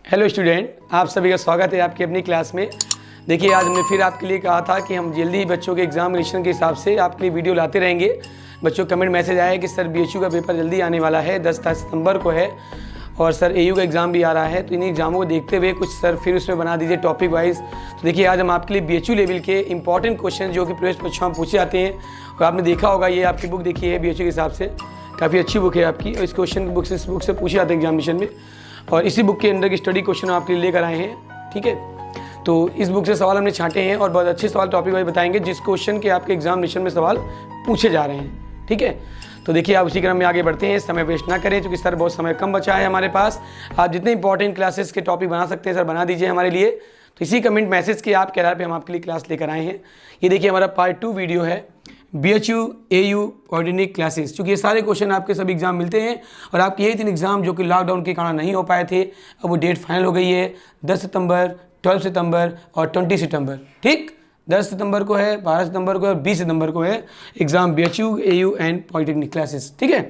Hello student, आप सभी का स्वागत है आपकी अपनी क्लास में। देखिए, आज हमने फिर आपके लिए कहा था कि हम जल्दी ही बच्चों के एग्जामिनेशन के हिसाब से आपके लिए वीडियो लाते रहेंगे। बच्चों कमेंट मैसेज आया है कि सर बीएचयू का पेपर जल्दी आने वाला है, 10 सितंबर को है, और सर एयू का एग्ज़ाम भी आ रहा है, तो इन एग्जामों को देखते हुए कुछ सर फिर उसमें बना दीजिए टॉपिक वाइज। तो देखिए, आज हम आपके लिए बीएचयू लेवल के इंपॉर्टेंट क्वेश्चन जो कि प्रवेश परीक्षा में पूछे जाते हैं, और आपने देखा होगा ये आपकी बुक देखी है बीएचयू के हिसाब से, काफ़ी अच्छी बुक है आपकी, और इस क्वेश्चन बुक से पूछे जाते हैं एग्जामिनेशन में, और इसी बुक के अंदर की स्टडी क्वेश्चन आपके लिए लेकर आए हैं। ठीक है, तो इस बुक से सवाल हमने छांटे हैं और बहुत अच्छे सवाल टॉपिक वाइज बताएंगे जिस क्वेश्चन के आपके एग्जामिनेशन में सवाल पूछे जा रहे हैं। ठीक है, तो देखिए आप उसी क्रम में आगे बढ़ते हैं, समय वेस्ट ना करें क्योंकि सर बहुत समय कम बचा है हमारे पास। आप जितने इंपॉर्टेंट क्लासेस के टॉपिक बना सकते हैं सर बना दीजिए हमारे लिए। तो इसी कमेंट मैसेज के आप आधार पे हम आपके लिए क्लास लेकर आए हैं। ये देखिए हमारा पार्ट 2 वीडियो है बीएचयू एयू ऑर्डिनरी क्लासेस, क्योंकि ये सारे क्वेश्चन आपके सभी एग्जाम मिलते हैं और आपके यही 3 एग्जाम जो कि लॉकडाउन के कारण नहीं हो पाए थे, अब वो डेट फाइनल हो गई है 10 सितंबर, 12 सितंबर और 20 सितंबर। ठीक, 10 सितंबर को है, 12 सितंबर को है और 20 सितंबर को है exam BHU AU and polytechnic classes. ठीक है,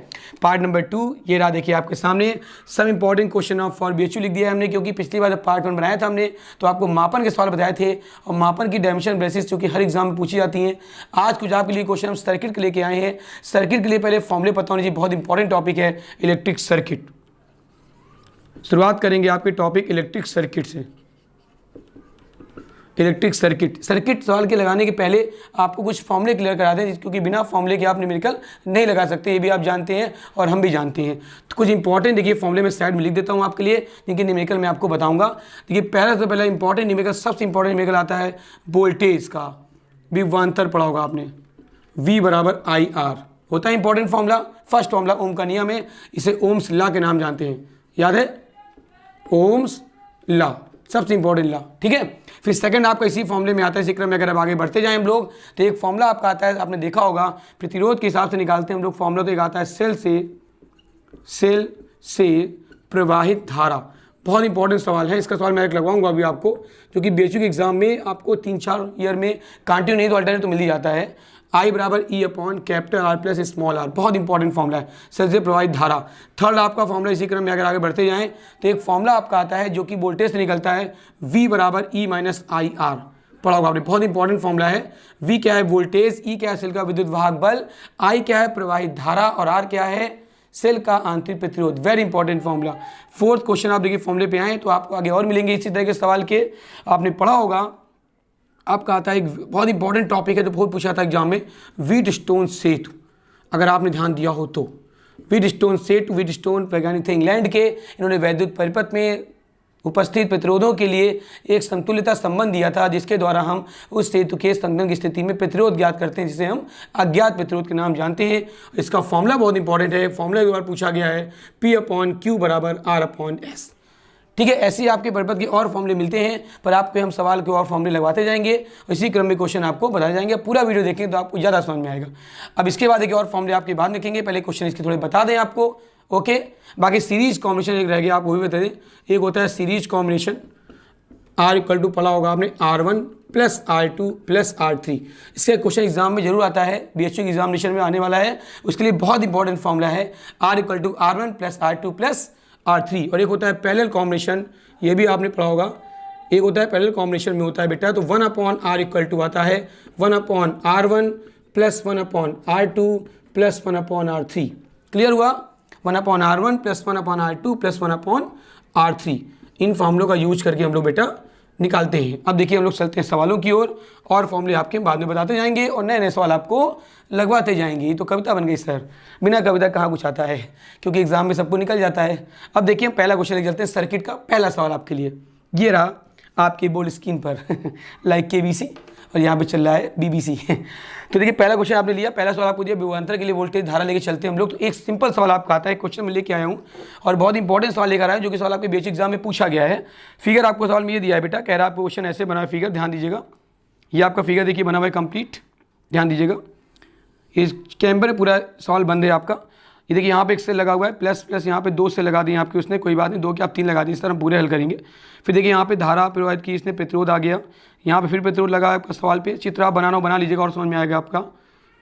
पार्ट नंबर 2 ये रहा, देखिए आपके सामने सब important question of for BHU लिख दिया है हमने, क्योंकि पिछली बार जब पार्ट 1 बनाया था हमने तो आपको मापन के सवाल बताए थे और मापन की डायमेंशन बेसिस जो कि हर एग्जाम में पूछी जाती हैं। आज कुछ आपके लिए क्वेश्चन हम सर्किट के लेके आए हैं। सर्किट के लिए पहले फॉर्मूले पता होने चाहिए, बहुत इंपॉर्टेंट टॉपिक है इलेक्ट्रिक सर्किट। शुरुआत करेंगे आपके टॉपिक इलेक्ट्रिक सर्किट से। इलेक्ट्रिक सर्किट सवाल के लगाने के पहले आपको कुछ फॉर्मूले क्लियर करा दें, क्योंकि बिना फॉर्मूले के आप न्यूमेरिकल नहीं लगा सकते, ये भी आप जानते हैं और हम भी जानते हैं। तो कुछ इंपॉर्टेंट देखिए फॉर्मूले में साइड में लिख देता हूँ आपके लिए, जिनके न्यूमेरिकल मैं आपको बताऊंगा। देखिए पहला से पहला इंपॉर्टेंट न्यूमेरिकल, सबसे इंपॉर्टेंट न्यूमेरिकल आता है वोल्टेज का। विभवांतर पढ़ा होगा आपने, V बराबर IR होता है इंपॉर्टेंट फॉर्मूला। फर्स्ट फॉर्मूला ओम का नियम है, इसे ओम्स लॉ के नाम जानते हैं, याद है, ओम्स लॉ सबसे इंपॉर्टेंट लॉ। ठीक है, फिर सेकंड आपका इसी फॉर्मूले में आता है। इसी क्रम में अगर अब आगे बढ़ते जाएं हम लोग तो एक फॉर्मूला आपका आता है, आपने देखा होगा प्रतिरोध के हिसाब से निकालते हैं हम लोग फॉर्मूला। तो एक आता है सेल से प्रवाहित धारा। बहुत इंपॉर्टेंट सवाल है, इसका सवाल मैं लगवाऊंगा अभी आपको, जो कि बीएचयू के एग्जाम में आपको 3-4 ईयर में कंटिन्यू नहीं तो अल्टरनेट तो मिल ही जाता है। I बराबर E upon capital R plus small r, बहुत इंपॉर्टेंट फॉर्मूला है, सेल से प्रवाहित धारा। थर्ड आपका फॉर्मूला इसी क्रम में अगर आगे बढ़ते जाएं तो एक फॉर्मूला आपका आता है जो कि वोल्टेज से निकलता है, V बराबर E माइनस IR पढ़ा होगा आपने, बहुत इंपॉर्टेंट फॉर्मूला है। V क्या है वोल्टेज, E क्या है सेल का विद्युत वाहक बल, I क्या है प्रवाहित धारा और R क्या है सेल का आंतरिक प्रतिरोध। Very important formula. Fourth question आप देखिए फॉर्मूले पे आए तो आपको आगे और मिलेंगे इसी तरह के सवाल के। आपने पढ़ा होगा, आपका आता है एक बहुत इंपॉर्टेंट टॉपिक है जो बहुत पूछा था एग्जाम में, व्हीटस्टोन सेतु। अगर आपने ध्यान दिया हो तो व्हीटस्टोन सेतु, व्हीटस्टोन वैज्ञानिक थे इंग्लैंड के, इन्होंने वैद्युत परिपथ में उपस्थित प्रतिरोधों के लिए एक संतुलिता संबंध दिया था, जिसके द्वारा हम उस सेतु के संतुलन की स्थिति में प्रतिरोध ज्ञात करते हैं, जिसे हम अज्ञात प्रतिरोध के नाम जानते हैं। इसका फॉर्मूला बहुत इंपॉर्टेंट है, फॉर्मूला एक बार पूछा गया है, P/Q बराबर R/S। ठीक है, ऐसे ही आपके परिपथ के और फॉर्मूले मिलते हैं, पर आपको हम सवाल के और फॉर्मूले लगवाते जाएंगे, इसी क्रम में क्वेश्चन आपको बताए जाएंगे। पूरा वीडियो देखें तो आपको ज़्यादा समझ में आएगा। अब इसके बाद एक और फॉर्मूले आपके बाद देखेंगे, पहले क्वेश्चन इसके थोड़े बता दें आपको। ओके, बाकी सीरीज कॉम्बिनेशन एक रह गया, आपको भी बता दें। एक होता है series combination, R equal to पढ़ा होगा आपने R1 plus R2 plus R3। इसका क्वेश्चन एग्जाम में जरूर आता है, बीएचयू एग्जामिनेशन में आने वाला है, उसके लिए बहुत इंपॉर्टेंट फॉर्मूला है R equal to R1 plus R2 plus R3। और एक होता है पैरेलल कॉम्बिनेशन, ये भी आपने पढ़ा होगा। एक होता है पैरेलल कॉम्बिनेशन में होता है बेटा, तो 1/R इक्वल टू आता है 1/R1 plus 1/R2 plus 1/R3। Clear हुआ, 1/R1 plus 1/R2 plus 1/R3। इन फॉर्मूलों का यूज करके हम लोग बेटा निकालते हैं। अब देखिए हम लोग चलते हैं सवालों की ओर, और फॉर्मूले आपके बाद में बताते जाएंगे और नए नए सवाल आपको लगवाते जाएंगे। तो कविता बन गई सर, बिना कविता कहाँ कुछ आता है, क्योंकि एग्जाम में सबको निकल जाता है। अब देखिए हम पहला क्वेश्चन लेके चलते हैं, सर्किट का पहला सवाल आपके लिए ये रहा आपकी बोर्ड स्क्रीन पर लाइक KBC और यहाँ पे चल रहा है BBC। तो देखिए पहला क्वेश्चन आपने लिया, पहला सवाल आपको दिया विभवांतर के लिए वोल्टेज धारा लेके चलते हैं हम लोग। तो एक सिंपल सवाल आपका आता है, क्वेश्चन में लेके आया हूँ और बहुत इंपॉर्टेंट सवाल लेकर आया हूँ, जो कि सवाल आपके बीएचयू एग्जाम में पूछा गया है। फिगर आपको सवाल में ये दिया है बेटा, कह रहा है आपको क्वेश्चन ऐसे बना है, फिगर ध्यान दीजिएगा। ये आपका फिगर देखिए बना हुआ है कंप्लीट, ध्यान दीजिएगा। इस कैमरे में पूरा सवाल बंद है आपका। ये देखिए यहाँ पे एक सेल लगा हुआ है, प्लस प्लस यहाँ पे 2 से लगा दिए आपके उसने, कोई बात नहीं, 2 के आप 3 लगा दिए, इस तरह हम पूरे हल करेंगे। फिर देखिए यहाँ पे धारा प्रवाहित की, इसने प्रतिरोध आ गया, यहाँ पे फिर प्रतिरोध लगा है आपका सवाल पे। चित्र आप बनाना बना लीजिएगा और समझ में आएगा आपका।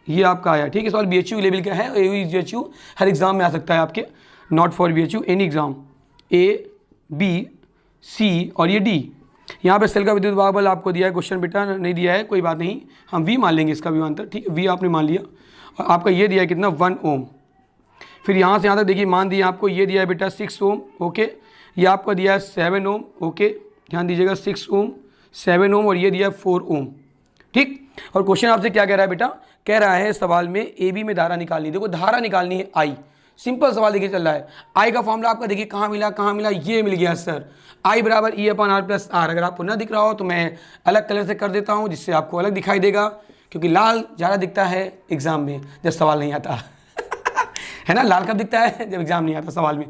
ये आपका आया, ठीक है। सवाल बीएचयू लेवल का है, बीएचयू हर एग्जाम में आ सकता है आपके, not for BHU, any exam A B सी और ये डी। यहाँ पे सेल का विद्युत वाहक बल आपको दिया है, क्वेश्चन बेटा नहीं दिया है, कोई बात नहीं, हम वी मान लेंगे इसका विभवांतर, ठीक है, वी आपने मान लिया। और आपका ये दिया है कितना 1 ओम। फिर यहाँ से यहाँ तक देखिए मान दिया आपको, ये दिया है बेटा 6 ओम, ओके, ये आपका दिया है 7 ओम, ओके, ध्यान दीजिएगा 6 ओम, 7 ओम और ये दिया है 4 ओम, ठीक। और क्वेश्चन आपसे क्या कह रहा है बेटा, कह रहा है सवाल में ए बी में धारा निकालनी है। देखो धारा निकालनी है आई, सिंपल सवाल देखिए चल रहा है। आई का फॉर्मूला आपका देखिए कहाँ मिला, ये मिल गया सर, आई बराबर E upon R plus R. अगर आपको ना दिख रहा हो तो मैं अलग कलर से कर देता हूँ जिससे आपको अलग दिखाई देगा, क्योंकि लाल ज़्यादा दिखता है एग्जाम में जब सवाल नहीं आता है ना, लाल कब दिखता है, जब एग्जाम नहीं आता सवाल में,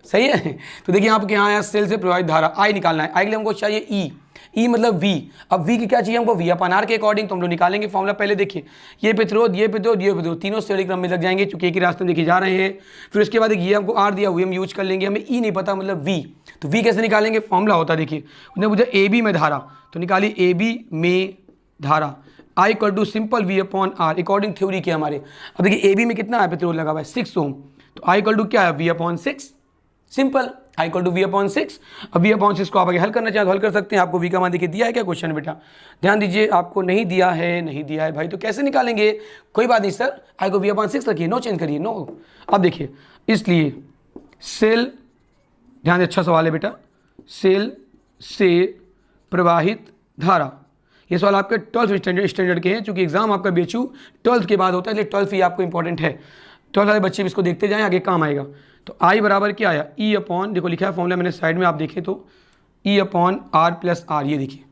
सही है। तो देखिए आपके यहाँ सेल से प्रवाहित धारा आई निकालना है, आई के लिए हमको चाहिए ई मतलब वी। अब वी की क्या चाहिए हमको, वी अपन आर के अकॉर्डिंग, तो हम लोग निकालेंगे फॉर्मूला। पहले देखिए ये प्रतिरोध, ये प्रतिरोध, ये प्रतिरोध, तीनों श्रेणी क्रम में लग जाएंगे चूंकि एक ही रास्ते में देखे जा रहे हैं। फिर उसके बाद ये हमको आर दिया, हुए हम यूज कर लेंगे, हमें ई नहीं पता मतलब वी, तो वी कैसे निकालेंगे, फॉर्मूला होता है देखिए, उन्हें मुझे ए बी में धारा, तो निकाली ए बी में धारा I equal to simple V upon R according theory के हमारे। अब देखिए ए बी में कितना है प्रतिरोध लगा हुआ है 6 ओम, तो आई इक्वल टू क्या है V upon 6, simple I equal to V upon 6। अब वी अपॉन 6 को आप आगे हल करना चाहें तो हल कर सकते हैं। आपको वी का मान देखिए दिया है क्या क्वेश्चन बेटा, ध्यान दीजिए, आपको नहीं दिया है भाई, तो कैसे निकालेंगे, कोई बात नहीं सर, आई को वी अपॉन 6 रखिए, नो चेंज करिए, नो। अब देखिए इसलिए सेल, ध्यान दे, अच्छा सवाल है बेटा, सेल से प्रवाहित धारा, ये सवाल आपके 12th स्टैंडर्ड के हैं, चूंकि एग्जाम आपका BHU 12th के बाद होता है, इसलिए 12th ही आपको इंपॉर्टेंट है, 12th वाले बच्चे भी इसको देखते जाएं, आगे काम आएगा। तो आई बराबर क्या आया, ई अपॉन, देखो लिखा है फॉर्मूला मैंने साइड में, आप देखें तो E upon R plus R, ये देखिए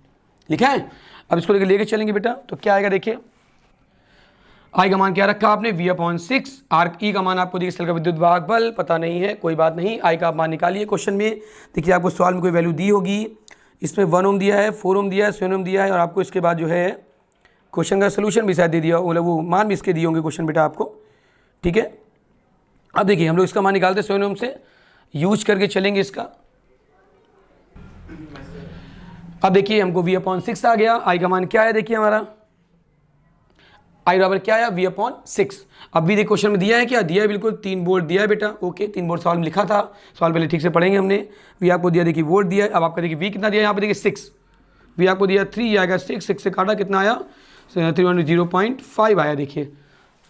लिखा है। अब इसको लेके चलेंगे बेटा, तो क्या आएगा देखिए, आई का मान क्या रखा आपने वी अपॉन 6, आर ई का मान आपको देखिए सेल का विद्युत वाहक बल पता नहीं है, कोई बात नहीं, आई का आप मान निकालिए। क्वेश्चन में देखिए आपको सवाल में कोई वैल्यू दी होगी, इसमें 1 ओम दिया है, 4 ओम दिया है, 7 ओम दिया है, और आपको इसके बाद जो है क्वेश्चन का सोल्यूशन भी शायद दे दिया, मतलब वो मान भी इसके दिए होंगे क्वेश्चन बेटा आपको, ठीक है। अब देखिए हम लोग इसका मान निकालते 7 ओम से, यूज करके चलेंगे इसका। अब देखिए हमको वी अपॉन 6 आ गया, आई का मान क्या है देखिए हमारा, आई बराबर क्या आया वी अपॉन 6। अब भी देखिए क्वेश्चन में दिया है क्या, दिया है बिल्कुल 3 वोल्ट दिया है बेटा, ओके 3 वोल्ट सवाल में लिखा था, सवाल पहले ठीक से पढ़ेंगे हमने। वी आपको दिया देखिए वोल्ट दिया है। अब आपका देखिए वी कितना दिया है यहाँ पे देखिए 6, वी आपको दिया 3 आएगा, 6 से काटा कितना आया 0.5 आया, देखिए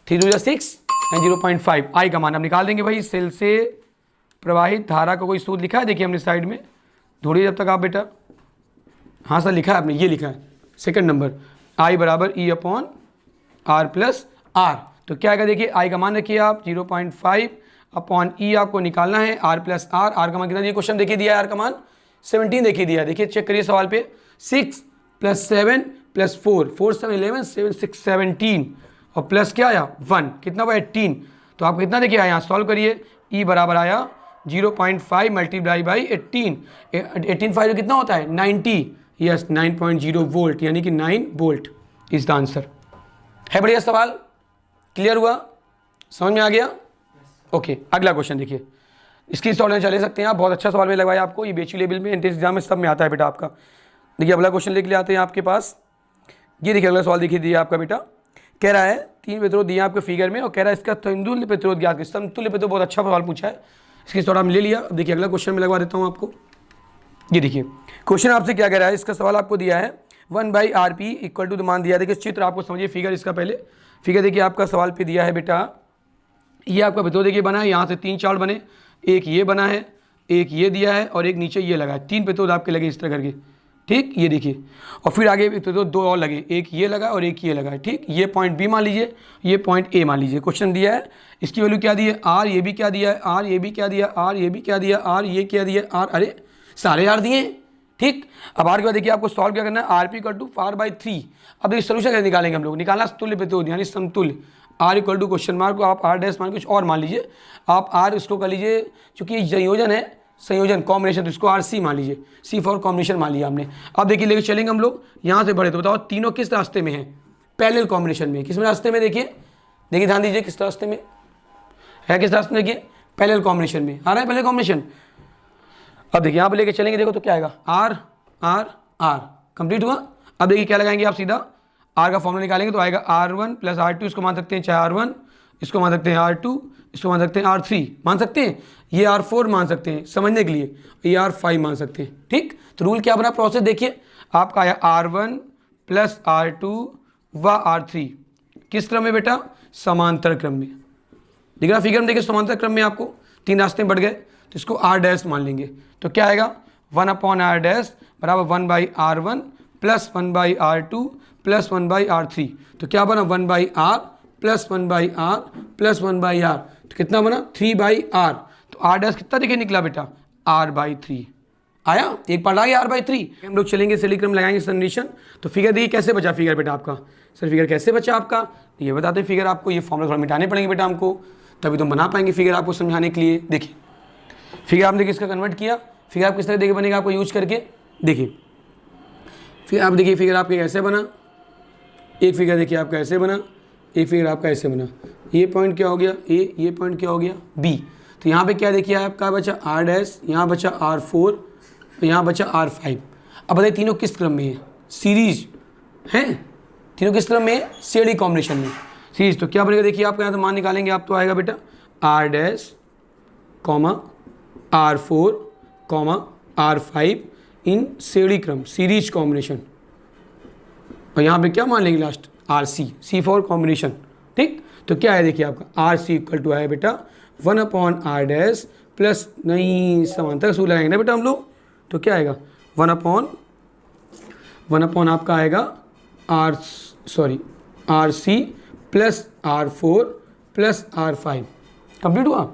3 6 0.5। आई का मान अब निकाल देंगे भाई, सेल से प्रवाहित धारा का कोई सूत्र लिखा है देखिए हमने साइड में, ढूंढिए जब तक आप बेटा, हाँ सर लिखा है आपने, ये लिखा है सेकंड नंबर, आई बराबर E upon R plus R. तो क्या आएगा देखिए, आई का मान रखिए आप 0.5 अपॉन ई आपको निकालना है, आर प्लस आर, आर का मान कितना दिया, क्वेश्चन देखिए दिया है आर का मान 17 देखिए दिया है, देखिए चेक करिए सवाल पे, 6 + 7 + 4, 4 7 11, 7 6 17 और प्लस क्या आया 1, कितना हुआ 18। तो आप कितना देखिए यहाँ सॉल्व करिए, ई बराबर आया 0.5 मल्टीप्लाई बाई 18, 18 5 कितना होता है 90, यस 9.0 वोल्ट, यानी कि 9 वोल्ट इज द आंसर। है बढ़िया सवाल, क्लियर हुआ, समझ में आ गया, ओके। अगला क्वेश्चन देखिए, इसकी सॉल्व चले सकते हैं आप, बहुत अच्छा सवाल में लगवाया आपको, ये BHU लेवल में एंट्रेंस एग्जाम में सब में आता है बेटा आपका। देखिए अगला क्वेश्चन लेके आते हैं आपके पास, ये देखिए अगला सवाल देखिए दिया आपका बेटा, कह रहा है 3 प्रतिरोध दिए आपके फिगर में और कह रहा है इसका समतुल्य प्रतिरोध ज्ञात करें। समतुल्य प्रतिरोध बहुत अच्छा सवाल पूछा है, इसकी सॉल्व ले लिया। अब देखिए अगला क्वेश्चन में लगवा देता हूँ आपको, ये देखिए क्वेश्चन आपसे क्या कह रहा है, इसका सवाल आपको दिया है 1/RP इक्वल टू मान दिया, देखिए चित्र आपको समझिए, फिगर इसका पहले फिगर देखिए आपका सवाल पे दिया है बेटा, ये आपका प्रतिरोध देखिए बना है, यहाँ से 3 चार्ट बने, एक ये बना है, एक ये दिया है और एक नीचे ये लगा है, 3 प्रतिरोध आपके लगे इस तरह करके, ठीक, ये देखिए, और फिर आगे प्रतिरोध 2 और लगे, एक ये लगा और एक ये लगा है, ठीक, ये पॉइंट बी मान लीजिए, ये पॉइंट ए मान लीजिए। क्वेश्चन दिया है इसकी वैल्यू क्या दी है, आर, ये भी क्या दिया है आर, ये भी क्या दिया, आर, ये भी क्या दिया, आर, ये क्या दिया, आर, अरे सारे आर दिए, ठीक। अब आर के बाद देखिए आपको सॉल्व क्या करना है, आर पी इक्वल टू 4/3। अब देखिए सोल्यूशन कैसे निकालेंगे हम लोग, निकालना तुल्य प्रतिरोध यानी समतुल्य, R equal to question mark को आप आर डैश मान कुछ और मान लीजिए, आप आर इसको कर लीजिए, चूंकि ये संयोजन है, संयोजन कॉम्बिनेशन, तो इसको आर सी मान लीजिए, सी फॉर कॉम्बिनेशन मान लिया हमने। अब देखिए लेके चलेंगे हम लोग यहाँ से बढ़े, तो बताओ तीनों किस रास्ते में है, पैरेलल कॉम्बिनेशन में, किस रास्ते में, देखिए देखिए ध्यान दीजिए किस रास्ते में है, किस रास्ते में, देखिए पैरेलल कॉम्बिनेशन में आ रहा है पैरेलल कॉम्बिनेशन। अब देखिए यहाँ पे लेके चलेंगे, देखो तो क्या आएगा, आर आर आर कंप्लीट हुआ। अब देखिए क्या लगाएंगे आप, सीधा आर का फॉर्मूला निकालेंगे तो आएगा R1 + R2, इसको मान सकते हैं चाहे R1 इसको मान सकते हैं R2, इसको मान सकते हैं R3, मान सकते हैं, ये R4 मान सकते हैं समझने के लिए, ये R5 मान सकते हैं। ठीक, तो रूल क्या बना, प्रोसेस देखिए आपका आया R1 प्लस R2 व R3 किस क्रम में बेटा, समांतर क्रम में। दिख रहा फिगर में, देखिए समांतर क्रम में आपको 3 रास्ते में बढ़ गए, तो इसको R डैश मान लेंगे। तो क्या आएगा 1/R डैश बराबर 1/R1 plus 1/R2 plus 1/R3। तो क्या बना 1/R plus 1/R plus 1/R, तो कितना बना 3/R। तो R डैश कितना देखिए निकला बेटा R/3 आया, एक पार्ट आ गया R/3। हम लोग चलेंगे सेली क्रम लगाएंगे कंडीशन। तो फिगर देखिए कैसे बचा फिगर बेटा आपका, सर फिगर कैसे बचा आपका, ये बताते हैं फिगर आपको, ये फॉर्मूला थोड़ा मिटाने पड़ेंगे बेटा हमको, तभी तुम बना पाएंगे फिगर आपको समझाने के लिए। देखिए फिगर आपने किसका कन्वर्ट किया, फिगर आप किस तरह देखिए बनेगा आपको यूज करके, देखिए फिर आप देखिए फिगर आपके कैसे बना, एक फिगर देखिए आपका ऐसे बना, एक फिगर आपका ऐसे बना, ये पॉइंट क्या हो गया ए, ये पॉइंट क्या हो गया बी। तो यहाँ पे क्या देखिए आपका बचा R डैश, यहाँ बचा R4, यहाँ बचा R5। अब बताइए तीनों किस क्रम में है, सीरीज हैं, तीनों किस क्रम में है, सीडी कॉम्बिनेशन में सीरीज। तो क्या बनेगा देखिए आपका यहाँ तो मान निकालेंगे आप, तो आएगा बेटा R dash comma R4 comma R5 इन सीडी क्रम, सीरीज कॉम्बिनेशन। और यहाँ पे क्या मान लेंगे लास्ट RC, C4 कॉम्बिनेशन। ठीक, तो क्या है देखिए आपका RC इक्वल टू है बेटा 1/R डैश प्लस, नहीं समांतर सूत्र लगाएंगे ना बेटा हम लोग, तो क्या आएगा 1/1 आपका आएगा RC plus R4 plus R5। Complete हुआ।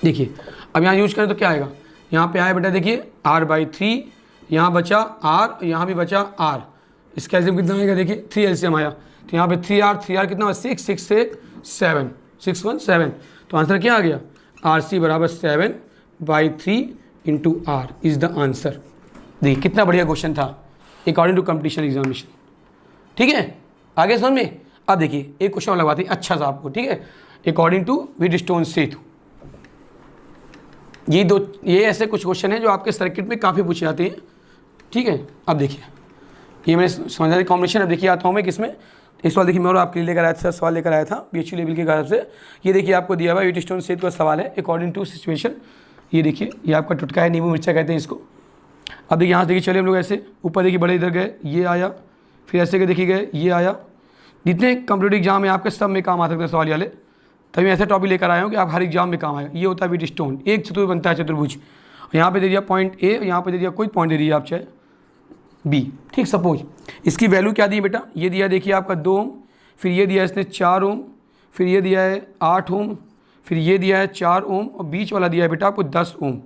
देखिए अब यहाँ यूज करें तो क्या आएगा, यहाँ पे आया बेटा देखिए R/3, यहाँ बचा R, यहाँ भी बचा R, इसका एल्सियम कितना आएगा देखिए 3 एल्सियम आया, तो यहाँ पे 3R कितना 6, 6 से 7, 6 1 7। तो आंसर क्या आ गया RC बराबर 7/3 into R is the answer. देखिए कितना बढ़िया क्वेश्चन था अकॉर्डिंग टू कंपटीशन एग्जामिनेशन। ठीक है, आगे समझ में। अब देखिए एक क्वेश्चन लगवाते हैं अच्छा सा आपको, ठीक है, अकॉर्डिंग टू व्हीटस्टोन सेतु। ये ऐसे कुछ क्वेश्चन हैं जो आपके सर्किट में काफ़ी पूछे जाते हैं। ठीक है, अब देखिए ये मैंने समझा दी कॉम्बिनेशन। अब देखिए आता हूँ मैं किसमें, इस सवाल देखिए मैं और आपके लिए लेकर आया था, सवाल लेकर आया था PhD लेवल के हिसाब से। ये देखिए आपको दिया हुआ व्हीटस्टोन सेतु का सवाल है अकॉर्डिंग टू सिचुएशन। ये देखिए ये आपका टुटका है, नींबू मिर्चा कहते हैं इसको। अब देखिए यहाँ से देखिए चले हम लोग ऐसे ऊपर देखिए बड़े इधर गए, ये आया, फिर ऐसे के देखिए गए, ये आया। जितने कंप्यूटर एग्जाम है आपके सब में काम आ सकते हैं सवाल वाले, तभी मैं ऐसे टॉपिक लेकर आया हूँ कि आप हर एग्जाम में काम आएगा। ये होता है व्हीटस्टोन, एक चतुर्भुज बनता है चतुर्भुज, यहाँ पे दे दिया पॉइंट ए, यहाँ पे दे दिया कोई पॉइंट दे दिया आप चाहे बी। ठीक, सपोज इसकी वैल्यू क्या दी बेटा, ये दिया देखिए आपका 2 ओम, फिर ये दिया इसने 4 ओम, फिर ये दिया है 8 ओम, फिर ये दिया है 4 ओम, और बीच वाला दिया है बेटा आपको 10 ओम।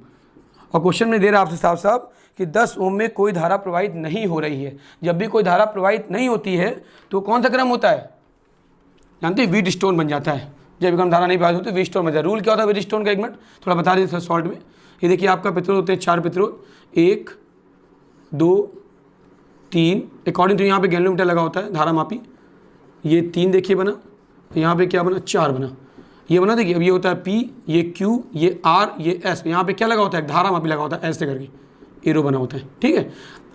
और क्वेश्चन में दे रहा है आपसे साफ साफ कि 10 ओम में कोई धारा प्रवाहित नहीं हो रही है। जब भी कोई धारा प्रवाहित नहीं होती है तो कौन सा क्रम होता है, जानते हैं, व्हीटस्टोन बन जाता है। जब भी धारा नहीं प्रवाहित होती व्हीटस्टोन बन जाता है। रूल क्या होता है व्हीटस्टोन का, एक मिनट थोड़ा बता देते शॉर्ट में। ये देखिए आपका प्रतिरोध होते हैं 4 प्रतिरोध, 1 2 3, अकॉर्डिंग टू यहाँ पे गैलोमीटर लगा होता है धारा मापी। ये 3 देखिए बना, यहाँ पे क्या बना 4 बना, ये बना देखिए। अब ये होता है P, ये Q, ये R, ये S, यहाँ पे क्या लगा होता है धारा मापी लगा होता है, ऐसे करके एरो बना होता है। ठीक है,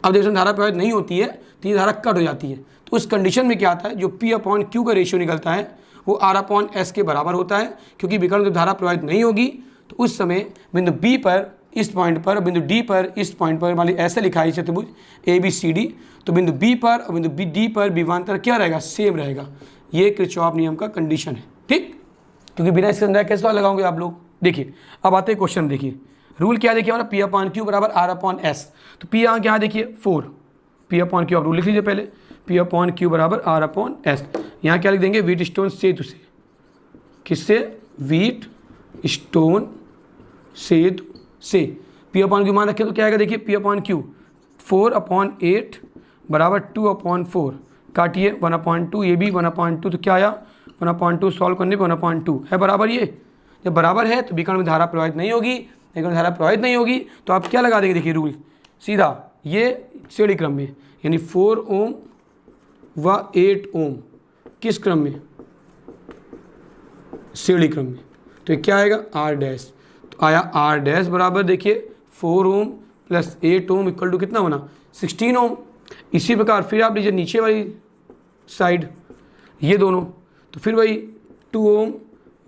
अब देखो धारा प्रवाहित नहीं होती है तो ये धारा कट हो जाती है। तो उस कंडीशन में क्या आता है, जो P/Q का रेशियो निकलता है वो R/S के बराबर होता है, क्योंकि विकर्ण जब धारा प्रवाहित नहीं होगी तो उस समय बिंदु B पर इस पॉइंट पर, बिंदु D पर इस पॉइंट पर, मान ली ऐसे लिखा है चतुर्भुज ABCD, तो बिंदु B पर और बिंदु D पर विभवांतर क्या रहेगा, सेम रहेगा। ये किरचॉफ नियम का कंडीशन है। ठीक, क्योंकि बिना इसके अंदर कैसे सवाल लगाओगे आप लोग। देखिए अब आते हैं क्वेश्चन, देखिए रूल क्या देखिए हमारा P/Q बराबर R/S। तो P यहाँ क्या देखिए 4, P/Q आप रूल लिख लीजिए पहले, P/Q बराबर R/S। यहाँ क्या लिख देंगे, व्हीटस्टोन सेतु से, किससे, व्हीटस्टोन सेतु से। P/Q मान रखे तो क्या आएगा देखिए, P/Q 4/8 बराबर 2/4, काटिए 1/2, ये भी 1/2, तो क्या आया 1/2, सॉल्व करने पे 1/2 है बराबर। ये जब बराबर है तो विकर्ण में धारा प्रवाहित नहीं होगी, विकर्ण धारा प्रवाहित नहीं होगी तो आप क्या लगा देंगे, देखिए रूल सीधा ये श्रेणी क्रम में, यानी 4 ओम व 8 ओम किस क्रम में, श्रेणी क्रम में। तो क्या आएगा R डैश, तो आया R डैश बराबर देखिए 4 ohm plus 8 ohm equal to कितना बना 16 ओम। इसी प्रकार फिर आप लीजिए नीचे वाली साइड, ये दोनों, तो फिर वही 2 ओम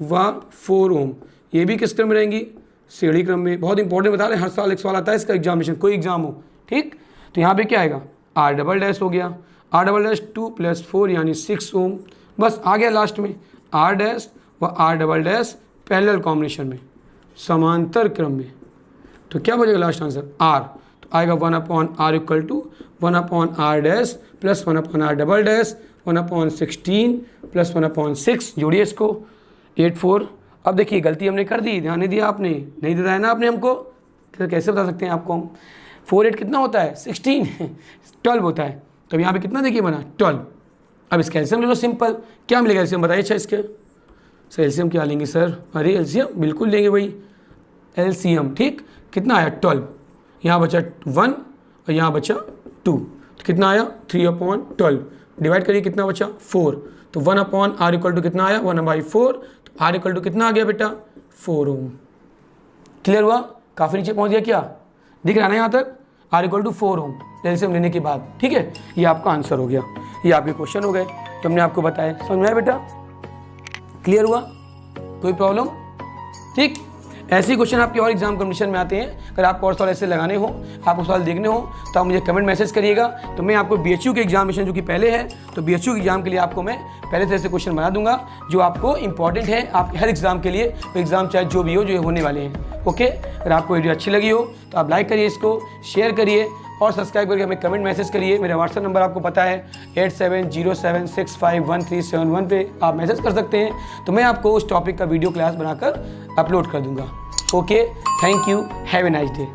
व 4 ओम, ये भी किस क्रम में रहेंगी, श्रेणी क्रम में। बहुत इंपॉर्टेंट बता रहे हैं, हर साल एक सवाल आता है इसका एग्जामिनेशन, कोई एग्जाम हो, ठीक। तो यहाँ पे क्या आएगा, आर डबल डैश हो गया, आर डबल डैश 2 + 4 यानी 6 ओम, बस आ गया लास्ट में आर डैश व R double dash parallel combination में, समांतर क्रम में। तो क्या बचेगा लास्ट आंसर, आर। तो आएगा 1/r = 1/r dash plus 1/r double dash 1/16 plus 1/6, जोड़िए इसको 84। अब देखिए गलती हमने कर दी, ध्यान नहीं दिया आपने, नहीं बताया ना आपने हमको, तो कैसे बता सकते हैं आपको हम। 4 8 कितना होता है, 16 12 होता है। तो यहाँ पे कितना देखिए बना 12। अब इसका एलसीएम ले लो, सिंपल। क्या मिलेगा एलसीएम बताइए, अच्छा इसके सर एलसीएम क्या लेंगे सर, अरे एलसीएम बिल्कुल लेंगे भाई, एलसीएम ठीक। कितना आया 12, यहाँ बचा 1 और यहाँ बचा 2, तो कितना आया 3/12, डिवाइड करिए कितना बचा 4। तो 1/r = कितना आया 1/4, तो r = कितना आ गया बेटा 4 ओम। क्लियर हुआ, काफ़ी नीचे पहुँच गया क्या, दिख रहा है ना यहाँ तक, r = 4 ओम एलसीएम लेने के बाद, ठीक है। ये आपका आंसर हो गया, ये आपके क्वेश्चन हो गए जो हमने आपको बताया, समझ में आया बेटा, क्लियर हुआ, कोई प्रॉब्लम, ठीक। ऐसे क्वेश्चन आपके और एग्जाम कंपटीशन में आते हैं, अगर आपको और सवाल ऐसे लगाने हो, आपको सवाल देखने हो, तो आप मुझे कमेंट मैसेज करिएगा। तो मैं आपको बीएचयू के एग्जामिनेशन जो कि पहले है, तो बीएचयू के एग्जाम के लिए आपको मैं पहले से ऐसे क्वेश्चन बना दूंगा जो आपको इंपॉर्टेंट है आपके हर एग्जाम के लिए, तो एग्जाम चाहे जो भी हो, जो होने वाले हैं। ओके, अगर आपको वीडियो अच्छी लगी हो तो आप लाइक करिए, इसको शेयर करिए और सब्सक्राइब करके हमें कमेंट मैसेज करिए। मेरा व्हाट्सएप नंबर आपको पता है 8707651371 पे आप मैसेज कर सकते हैं, तो मैं आपको उस टॉपिक का वीडियो क्लास बनाकर अपलोड कर दूंगा। Okay, thank you, have a nice day.